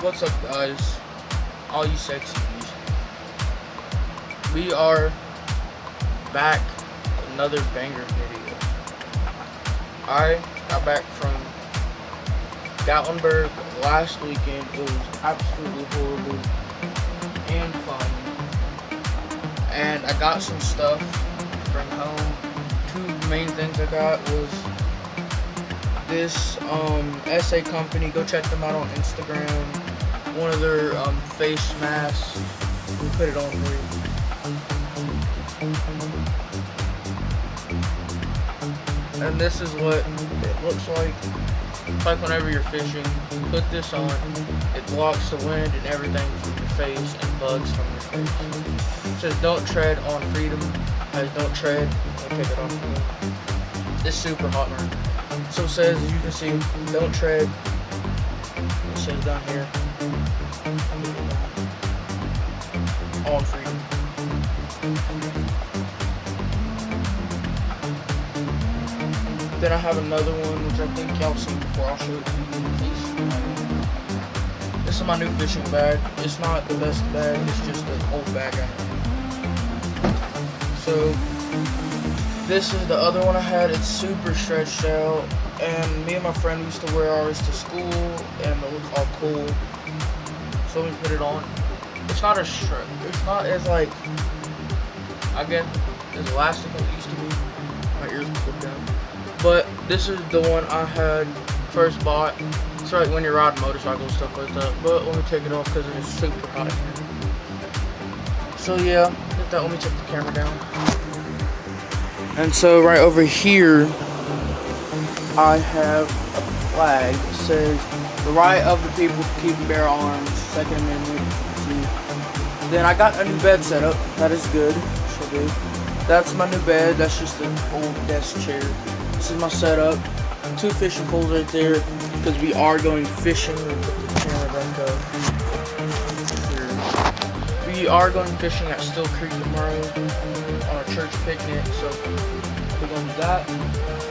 What's up, guys? All you sexies. We are back with another banger video. I got back from Gatlinburg last weekend. It was absolutely horrible and fun. And I got some stuff to bring home. Two main things I got was this SA company. Go check them out on Instagram. One of their face masks. We put it on for you. And this is what it looks like. It's like whenever you're fishing, you put this on, it blocks the wind and everything from your face and bugs from your face. It says don't tread on freedom. Guys, don't tread. I'll take it off. It's super hot right. So it says, as you can see, don't tread. It says down here, on freedom. Then I have another one, which I think y'all seen before. I'll show it to you in case. This is my new fishing bag. It's not the best bag, it's just an old bag I have. So, this is the other one I had. It's super stretched out. And me and my friend used to wear ours to school, and it looked all cool. So we put it on. It's not as stretch. It's not as like, I guess, as elastic as it used to be. My ears put down. But this is the one I had first bought. It's like when you're riding motorcycles, stuff like that. But let me take it off because it is super hot here. So yeah, with that, let me take the camera down. And so right over here, I have a flag that says the right of the people to keep and bear arms, Second Amendment. Then I got a new bed set up. That is good. Should do. That's my new bed. That's just an old desk chair. This is my setup. Two fishing poles right there because we are going fishing. Let me put the camera back up. Here. We are going fishing at Still Creek tomorrow on a church picnic. So we're going to do that.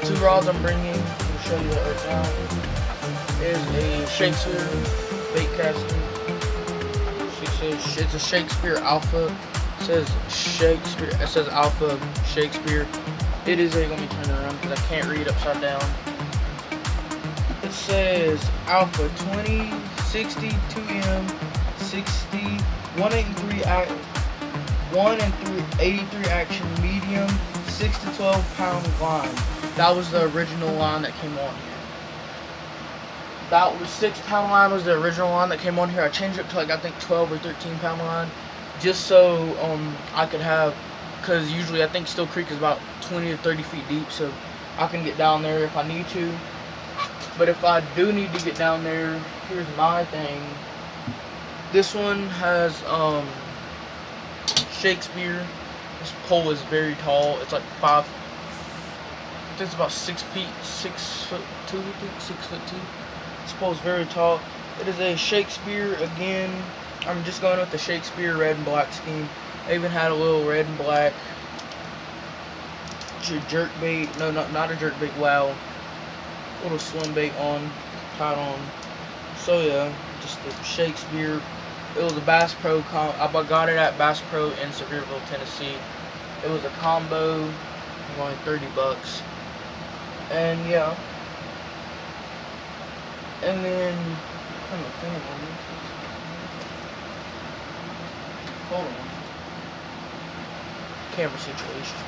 Two rods I'm bringing. I'll show you that right now. Is a Shakespeare bait casting. It's a Shakespeare Alpha. It says Shakespeare. It says Alpha Shakespeare. It is a, let me turn it around because I can't read upside down. It says Alpha 2060 2M 60 183 1 and 383 action medium 6 to 12 pound line. That was the original line that came on here. That was 6 pound line was the original line that came on here. I changed it to like I think 12 or 13 pound line just so I could have, because usually I think Still Creek is about 20 to 30 feet deep, so I can get down there if I need to. But if I do need to get down there, here's my thing. This one has Shakespeare. This pole is very tall. It's like I think it's about 6 feet, 6'2", I think 6'2". This pole is very tall. It is a Shakespeare again. I'm just going with the Shakespeare red and black scheme. I even had a little red and black jerk bait. No, not a jerk bait. Wow, little swim bait on, tied on. So yeah, just the Shakespeare. It was a Bass Pro. I got it at Bass Pro in Sevierville, Tennessee. It was a combo, only $30. And yeah. And then turn the fan on. Hold on. Camera situation.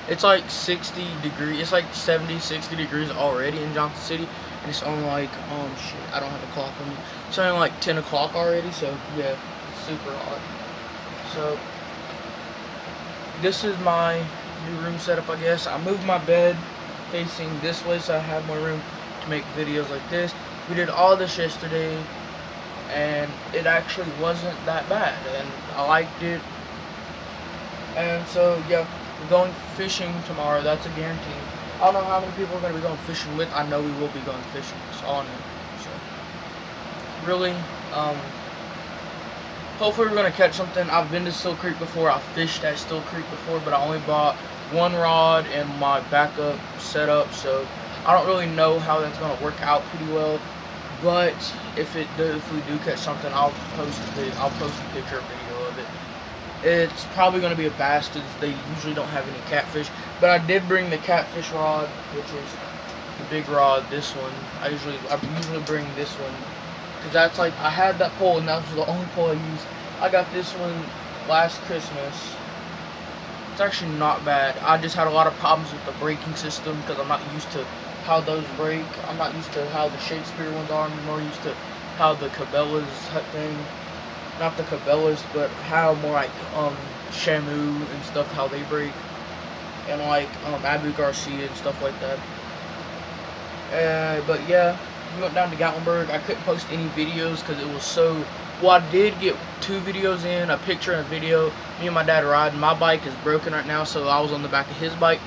It's like 60 degrees. It's like 70, 60 degrees already in Johnson City, and it's only like shit. I don't have a clock on me. It's only like 10 o'clock already. So yeah, it's super hot. So this is my new room setup, I guess. I moved my bed facing this way so I have more room to make videos like this. We did all this yesterday, and it actually wasn't that bad, and I liked it. And so yeah, we're going fishing tomorrow. That's a guarantee. I don't know how many people we're going to be going fishing with. I know we will be going fishing. That's all I know. So really, hopefully we're going to catch something. I've been to Still Creek before. I fished at Still Creek before, but I only bought one rod and my backup setup, so I don't really know how that's going to work out pretty well. But if we do catch something, I'll post a picture or video of it. It's probably going to be a bass because they usually don't have any catfish. But I did bring the catfish rod, which is the big rod. This one, I usually bring this one because that's like, I had that pole and that was the only pole I used. I got this one last Christmas. It's actually not bad. I just had a lot of problems with the braking system because I'm not used to how those break. I'm not used to how the Shakespeare ones are. I'm more used to how the Cabela's thing, not the Cabela's, but how more like Shamu and stuff, how they break, and like Abu Garcia and stuff like that. But yeah, we went down to Gatlinburg. I couldn't post any videos because it was so. Well, I did get 2 videos in, a picture and a video. Me and my dad riding. My bike is broken right now, so I was on the back of his bike.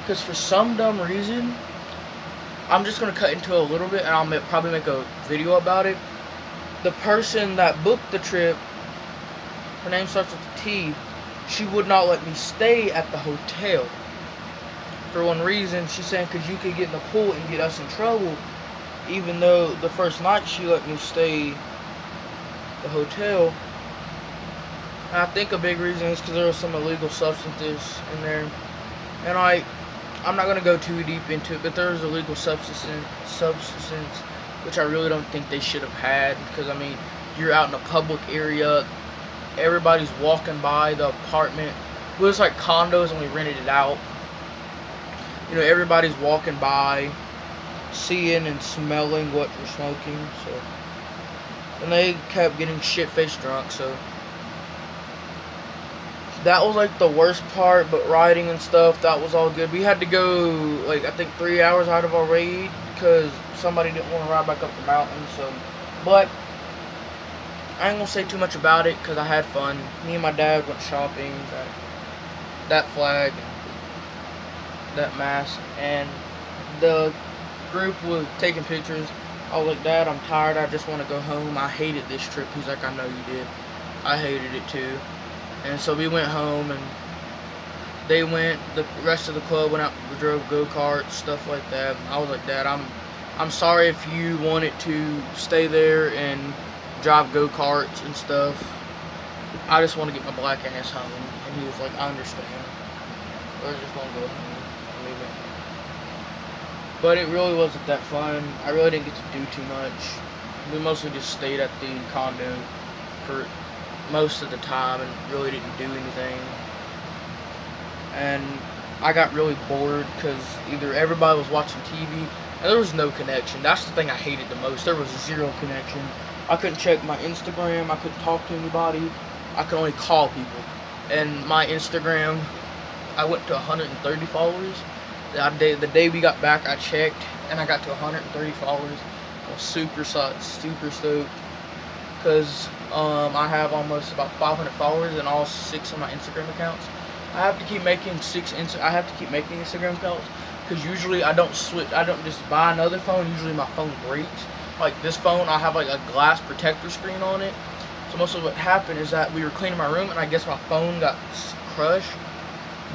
Because for some dumb reason, I'm just going to cut into it a little bit, and I'll probably make a video about it. The person that booked the trip, her name starts with a T, she would not let me stay at the hotel. For one reason, she's saying because you could get in the pool and get us in trouble. Even though the first night she let me stay the hotel. And I think a big reason is because there was some illegal substances in there. And I'm not going to go too deep into it, but there was illegal substance, which I really don't think they should have had. Because, I mean, you're out in a public area. Everybody's walking by the apartment. It was like condos and we rented it out. You know, everybody's walking by, seeing and smelling what you're smoking, so. And they kept getting shit-faced drunk, so. That was like the worst part, but riding and stuff, that was all good. We had to go, like, I think 3 hours out of our raid, because somebody didn't want to ride back up the mountain, so. But, I ain't gonna say too much about it, because I had fun. Me and my dad went shopping, got that flag, that mask, and the group was taking pictures. I was like, Dad, I'm tired, I just want to go home. I hated this trip. He's like, I know you did. I hated it too. And so we went home, and they went, the rest of the club went out, we drove go-karts, stuff like that. I was like, Dad, I'm sorry if you wanted to stay there and drive go-karts and stuff. I just want to get my black ass home. And he was like, I understand. We're just going to go home. But it really wasn't that fun. I really didn't get to do too much. We mostly just stayed at the condo for most of the time and really didn't do anything. And I got really bored because either everybody was watching TV and there was no connection. That's the thing I hated the most. There was 0 connection. I couldn't check my Instagram. I couldn't talk to anybody. I could only call people. And my Instagram, I went to 130 followers. The day we got back, I checked, and I got to 130 followers. I was super stoked, because I have almost about 500 followers in all 6 of my Instagram accounts. I have to keep making Instagram accounts, because usually I don't just buy another phone. Usually my phone breaks. Like this phone, I have like a glass protector screen on it. So most of what happened is that we were cleaning my room, and I guess my phone got crushed.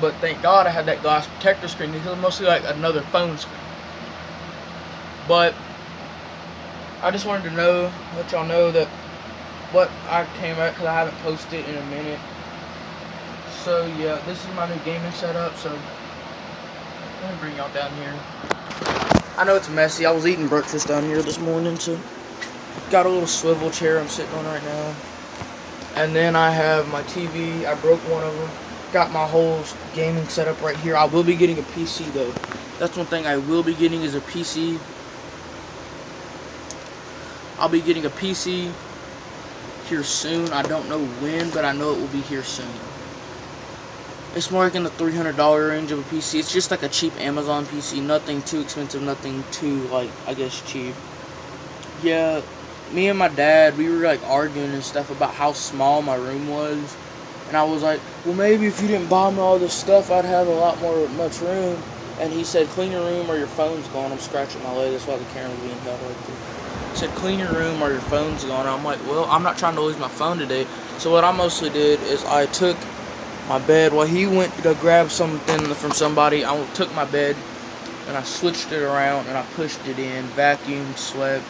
But thank God I had that glass protector screen because it's mostly like another phone screen. But I just wanted to let y'all know that what I came at, because I haven't posted in a minute. So yeah, this is my new gaming setup. So let me bring y'all down here. I know it's messy. I was eating breakfast down here this morning, so got a little swivel chair I'm sitting on right now. And then I have my TV. I broke one of them. Got my whole gaming setup right here. I will be getting a PC though. That's one thing I will be getting is a PC. I'll be getting a PC here soon. I don't know when, but I know it will be here soon. It's more like in the $300 range of a PC. It's just like a cheap Amazon PC. Nothing too expensive, nothing too, like, I guess cheap. Yeah, me and my dad, we were like arguing and stuff about how small my room was. And I was like, well, maybe if you didn't buy me all this stuff, I'd have much room. And he said, clean your room or your phone's gone. I'm scratching my leg. That's why the camera's being held right there. He said, clean your room or your phone's gone. I'm like, well, I'm not trying to lose my phone today. So what I mostly did is I took my bed. While he went to grab something from somebody, I took my bed and I switched it around and I pushed it in, vacuumed, swept,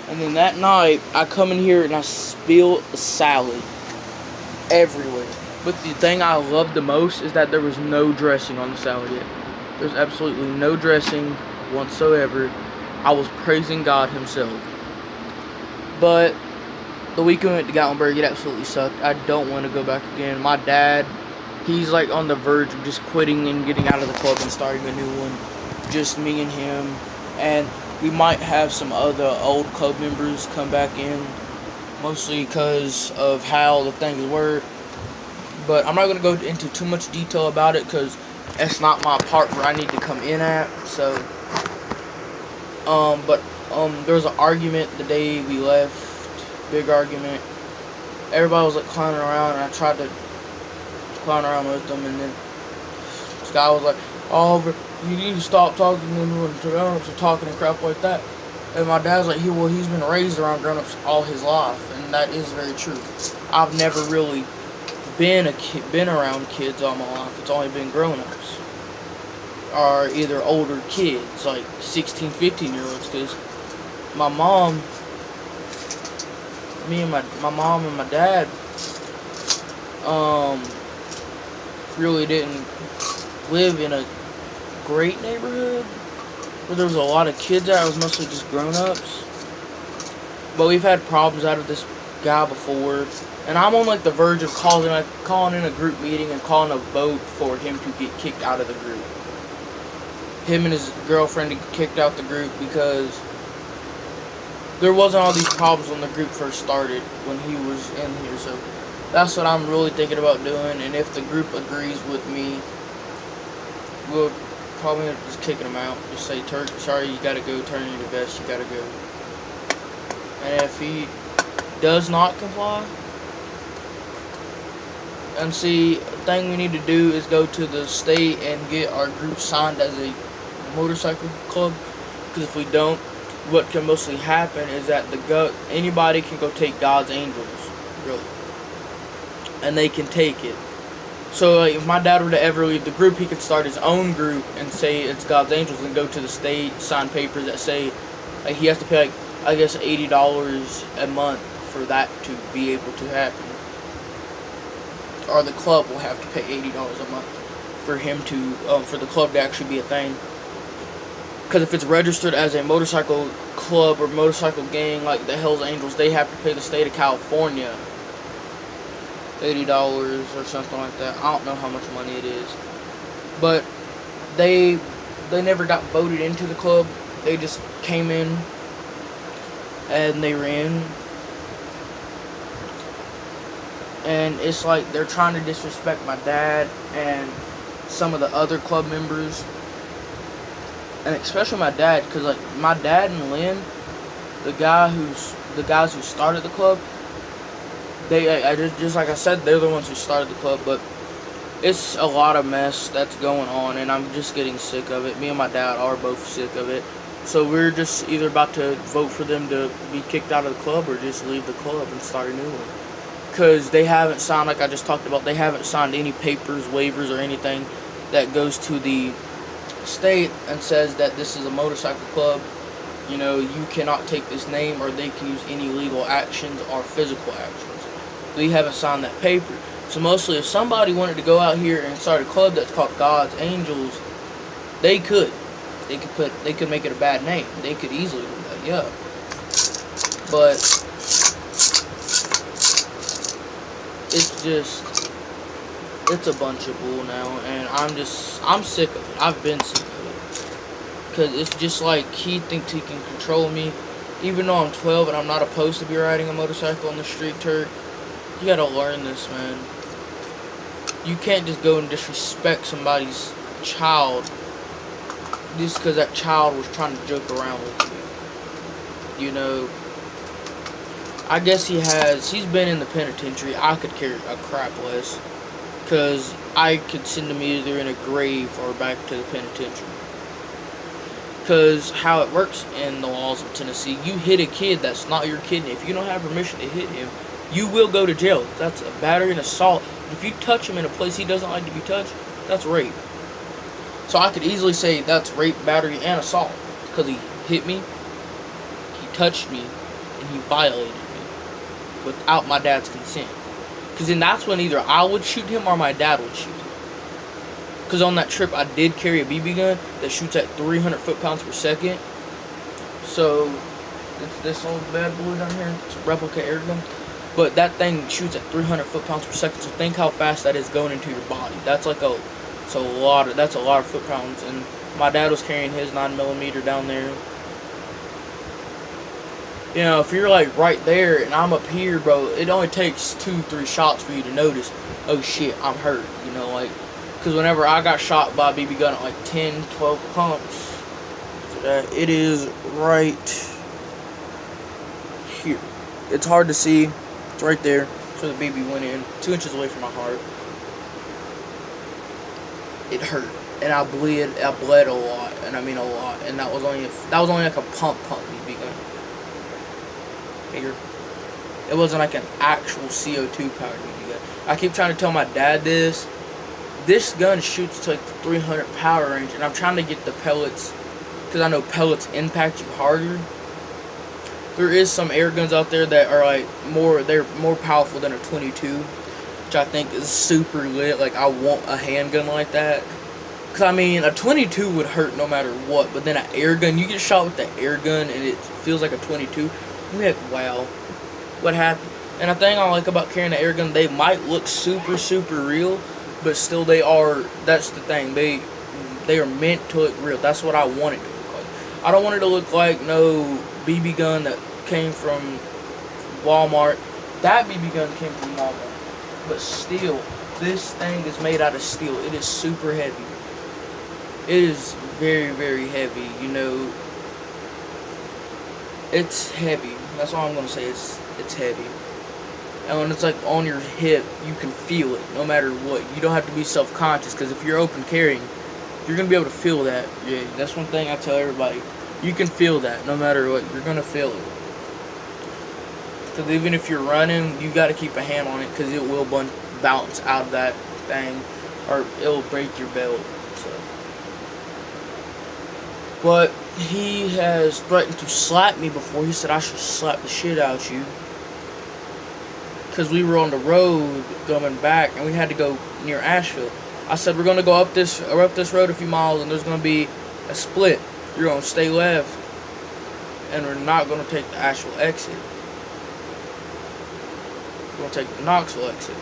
And then that night, I come in here and I spill salad everywhere. But the thing I loved the most is that there was no dressing on the salad yet. There's absolutely no dressing whatsoever. I was praising God himself. But the week we went to Gatlinburg, it absolutely sucked. I don't want to go back again. My dad, he's like on the verge of just quitting and getting out of the club and starting a new one. Just me and him. And we might have some other old club members come back in, mostly because of how the things were. But I'm not going to go into too much detail about it because that's not my part where I need to come in at. So, there was an argument the day we left. Big argument. Everybody was like clowning around, and I tried to clown around with them, and then this guy was like, "Oliver, you need to stop talking to them when grown-ups are talking and crap like that." And my dad's like, he's been raised around grown-ups all his life, and that is very true. I've never really been around kids all my life. It's only been grown-ups, or either older kids, like 16, 15-year-olds, because my mom, my mom and my dad, really didn't live in a great neighborhood where there was a lot of kids at. It was mostly just grown-ups. But we've had problems out of this guy before, and I'm on like the verge of calling in a group meeting and calling a vote for him to get kicked out of the group. Him and his girlfriend get kicked out the group because there wasn't all these problems when the group first started when he was in here. So that's what I'm really thinking about doing, and if the group agrees with me, we'll probably end up just kicking him out. Just say, "Turk, sorry, you gotta go, turn in your vest, you gotta go." And if he does not comply, and see, the thing we need to do is go to the state and get our group signed as a motorcycle club, because if we don't, what can mostly happen is that anybody can go take God's Angels, really, and they can take it. So like, if my dad were to ever leave the group, he could start his own group and say it's God's Angels and go to the state, sign papers that say like he has to pay like, I guess $80 a month for that to be able to happen. Or the club will have to pay $80 a month for him to, for the club to actually be a thing. Because if it's registered as a motorcycle club or motorcycle gang like the Hells Angels, they have to pay the state of California $80 or something like that. I don't know how much money it is. But they never got voted into the club. They just came in and they ran. And it's like they're trying to disrespect my dad and some of the other club members. And especially my dad, because like my dad and Lynn, the guys who started the club, just like I said, they're the ones who started the club. But it's a lot of mess that's going on, and I'm just getting sick of it. Me and my dad are both sick of it. So we're just either about to vote for them to be kicked out of the club or just leave the club and start a new one. Because they haven't signed, like I just talked about, they haven't signed any papers, waivers, or anything that goes to the state and says that this is a motorcycle club. You know, you cannot take this name, or they can use any legal actions or physical actions. They haven't signed that paper. So mostly, if somebody wanted to go out here and start a club that's called God's Angels, they could. They could make it a bad name. They could easily do that, yeah. But it's a bunch of bull now, and I'm sick of it. I've been sick of it. Because it's just like he thinks he can control me. Even though I'm 12 and I'm not supposed to be riding a motorcycle on the street, Turk. You gotta learn this, man. You can't just go and disrespect somebody's child just because that child was trying to joke around with you. You know, I guess he's been in the penitentiary. I could care a crap less, because I could send him either in a grave or back to the penitentiary. Because how it works in the laws of Tennessee, you hit a kid that's not your kid, and if you don't have permission to hit him, you will go to jail. That's a battery and assault. If you touch him in a place he doesn't like to be touched, that's rape. So I could easily say that's rape, battery, and assault, because he hit me, he touched me, and he violated me without my dad's consent. Because then that's when either I would shoot him or my dad would shoot him. Because on that trip, I did carry a BB gun that shoots at 300 foot-pounds per second. So, it's this old bad boy down here. It's a replica air gun. But that thing shoots at 300 foot-pounds per second. So think how fast that is going into your body. That's like that's a lot of foot-pounds. And my dad was carrying his 9mm down there. You know, if you're like right there and I'm up here, bro, it only takes 2-3 shots for you to notice, oh shit, I'm hurt. You know, like, because whenever I got shot by a BB gun at like 10, 12 pumps, it is right here. It's hard to see. It's right there. So the BB went in 2 inches away from my heart. It hurt, and I bled a lot, and I mean a lot. And that was only like a pump BB gun. Here. It wasn't like an actual CO2 powered BB gun. I keep trying to tell my dad this. This gun shoots to like the 300 power range, and I'm trying to get the pellets, because I know pellets impact you harder. There is some air guns out there that are like they're more powerful than a 22, which I think is super lit. Like, I want a handgun like that. Because, I mean, a 22 would hurt no matter what, but then an air gun, you get shot with the air gun and it feels like a 22. I'm like, wow, what happened? And the thing I like about carrying an air gun, they might look super, super real, but still that's the thing, they are meant to look real. That's what I want it to look like. I don't want it to look like no BB gun that came from Walmart. That BB gun came from Walmart. But still, this thing is made out of steel. It is super heavy. It is very, very heavy, you know. It's heavy. That's all I'm going to say. It's heavy. And when it's like on your hip, you can feel it no matter what. You don't have to be self-conscious, because if you're open carrying, you're going to be able to feel that. Yeah, that's one thing I tell everybody. You can feel that no matter what. You're going to feel it. Because even if you're running, you got to keep a hand on it, because it will bounce out of that thing, or it'll break your belt. So. But he has threatened to slap me before. He said I should slap the shit out of you. Because we were on the road coming back, and we had to go near Asheville. I said, we're going to go up this road a few miles, and there's going to be a split. You're going to stay left, and we're not going to take the Asheville exit. We're going to take the Knoxville exit.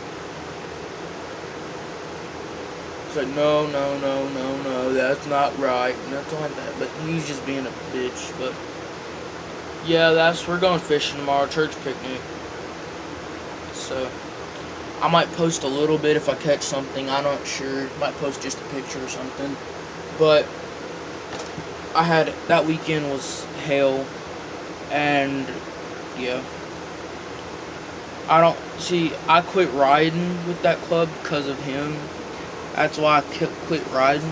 He's like, no, that's not right, nothing like that. But he's just being a bitch. But yeah, we're going fishing tomorrow, church picnic. So I might post a little bit if I catch something. I'm not sure. Might post just a picture or something. But that weekend was hell, and yeah. I quit riding with that club because of him. That's why I quit riding.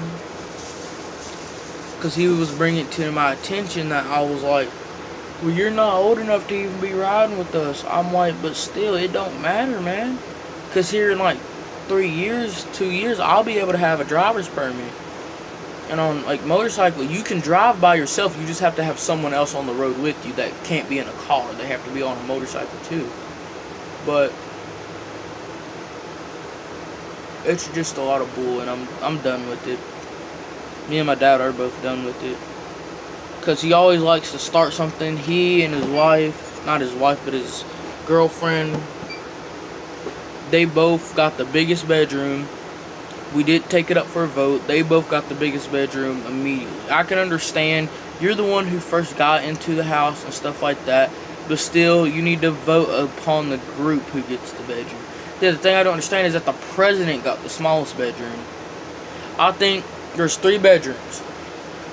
Because he was bringing it to my attention that I was like, well, you're not old enough to even be riding with us. I'm like, but still, it don't matter, man. Because here in like 2 years, I'll be able to have a driver's permit. And on like motorcycle, you can drive by yourself. You just have to have someone else on the road with you that can't be in a car. They have to be on a motorcycle too. But it's just a lot of bull, and I'm done with it. Me and my dad are both done with it. Because he always likes to start something. He and his wife, not his wife, but his girlfriend, they both got the biggest bedroom. We did take it up for a vote. They both got the biggest bedroom immediately. I can understand you're the one who first got into the house and stuff like that, but still, you need to vote upon the group who gets the bedroom. Yeah, the thing I don't understand is that the president got the smallest bedroom. I think there's 3 bedrooms.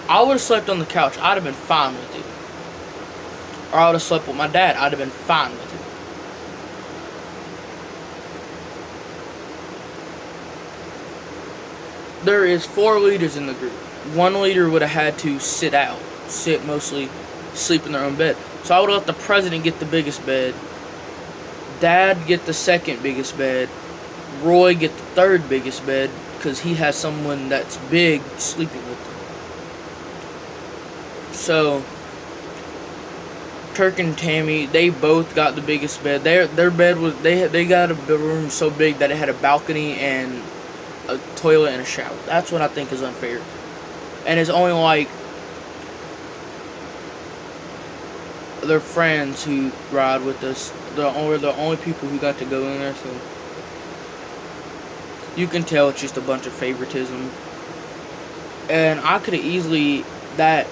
I would have slept on the couch. I'd have been fine with it. Or I would have slept with my dad. I'd have been fine with it. There is 4 leaders in the group. 1 leader would have had to mostly sleep in their own bed. So I would have let the president get the biggest bed. Dad get the 2nd biggest bed. Roy get the 3rd biggest bed, because he has someone that's big sleeping with him. So Turk and Tammy, they both got the biggest bed. Their bed was they got a room so big that it had a balcony and a toilet and a shower. That's what I think is unfair. And it's only like their friends who ride with us. They're the only people who got to go in there, so you can tell it's just a bunch of favoritism. And I could have easily that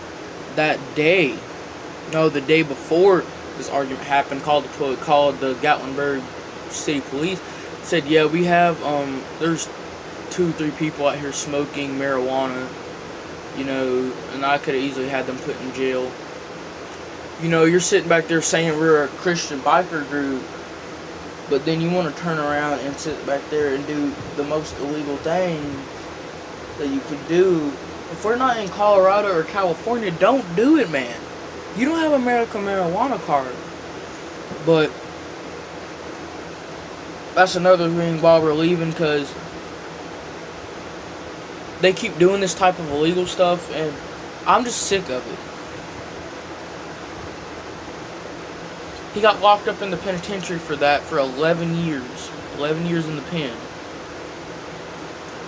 day, no, the day before this argument happened, called the Gatlinburg City Police. Said, yeah, we have there's 2-3 people out here smoking marijuana, you know, and I could have easily had them put in jail. You know, you're sitting back there saying we're a Christian biker group, but then you want to turn around and sit back there and do the most illegal thing that you could do. If we're not in Colorado or California, don't do it, man. You don't have a medical marijuana card. But that's another thing while we're leaving, because they keep doing this type of illegal stuff, and I'm just sick of it. He got locked up in the penitentiary for that for 11 years. 11 years in the pen.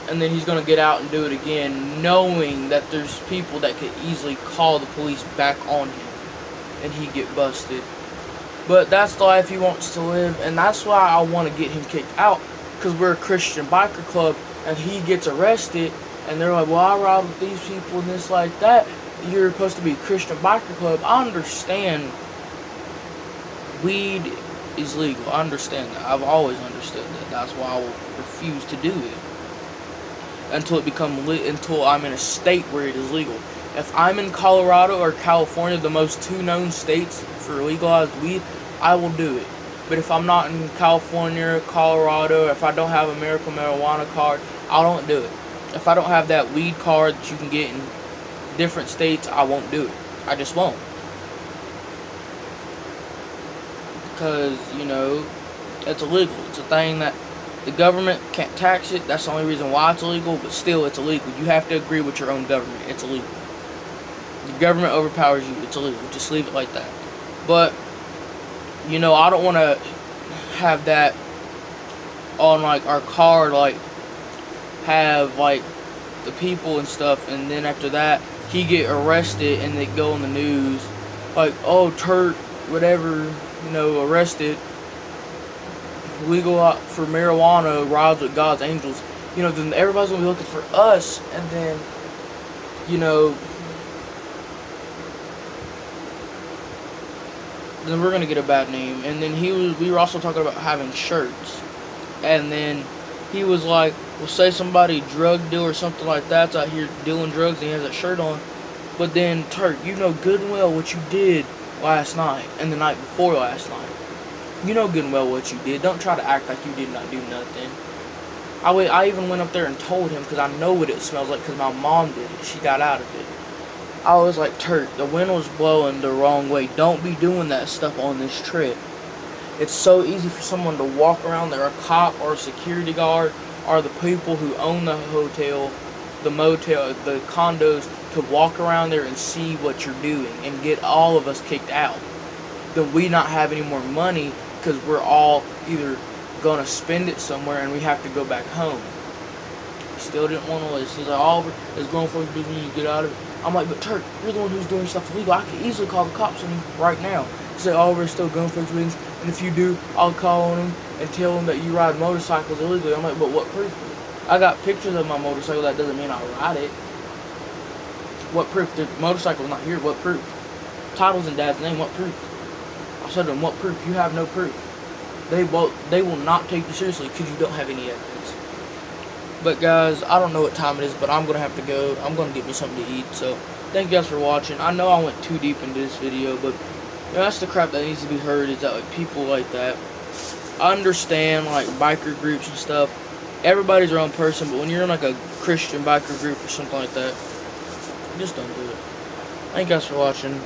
And then he's going to get out and do it again, knowing that there's people that could easily call the police back on him, and he'd get busted. But that's the life he wants to live, and that's why I want to get him kicked out, because we're a Christian biker club, and he gets arrested, and they're like, well, I ride with these people and this like that. You're supposed to be a Christian biker club. I understand weed is legal. I understand that. I've always understood that. That's why I will refuse to do it until I'm in a state where it is legal. If I'm in Colorado or California, the most 2 known states for legalized weed, I will do it. But if I'm not in California, Colorado, if I don't have a medical marijuana card, I don't do it. If I don't have that weed card that you can get in different states, I won't do it. I just won't. Because, you know, it's illegal. It's a thing that the government can't tax it. That's the only reason why it's illegal, but still it's illegal. You have to agree with your own government. It's illegal. The government overpowers you. It's illegal. Just leave it like that. But, you know, I don't want to have that on, like, our card, like, have, like, the people and stuff, and then after that, he get arrested, and they go on the news, like, oh, Turk, whatever, you know, arrested, legal for marijuana, rides with God's angels. You know, then everybody's gonna be looking for us, and then, you know, then we're gonna get a bad name. And then we were also talking about having shirts, and then he was like, well, say somebody drug deal or something like that's out here dealing drugs and he has that shirt on, but then, Turk, you know good and well what you did last night and the night before last night. You know good and well what you did. Don't try to act like you did not do nothing. I even went up there and told him, because I know what it smells like, because my mom did it. She got out of it. I was like, Turk, the wind was blowing the wrong way. Don't be doing that stuff on this trip. It's so easy for someone to walk around there, a cop or a security guard, or the people who own the hotel, the motel, the condos, to walk around there and see what you're doing and get all of us kicked out. Then we not have any more money, because we're all either going to spend it somewhere and we have to go back home. He still didn't want to listen. He's like, Oliver, it's grown folks business, you get out of it. I'm like, but Turk, you're the one who's doing stuff illegal. I could easily call the cops on you right now. He said, Oliver, it's still grown folks business, and if you do, I'll call on them and tell them that you ride motorcycles illegally. I'm like, but what proof? I got pictures of my motorcycle. That doesn't mean I ride it. What proof? The motorcycle's not here. What proof? Title's in Dad's name. What proof? I said to them, what proof? You have no proof. They will not take you seriously because you don't have any evidence. But guys, I don't know what time it is, but I'm going to have to go. I'm going to get me something to eat. So, thank you guys for watching. I know I went too deep into this video, but you know, that's the crap that needs to be heard, is that like people like that. I understand like biker groups and stuff. Everybody's their own person, but when you're in like a Christian biker group or something like that, just don't do it. Thank you guys for watching.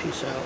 Peace out.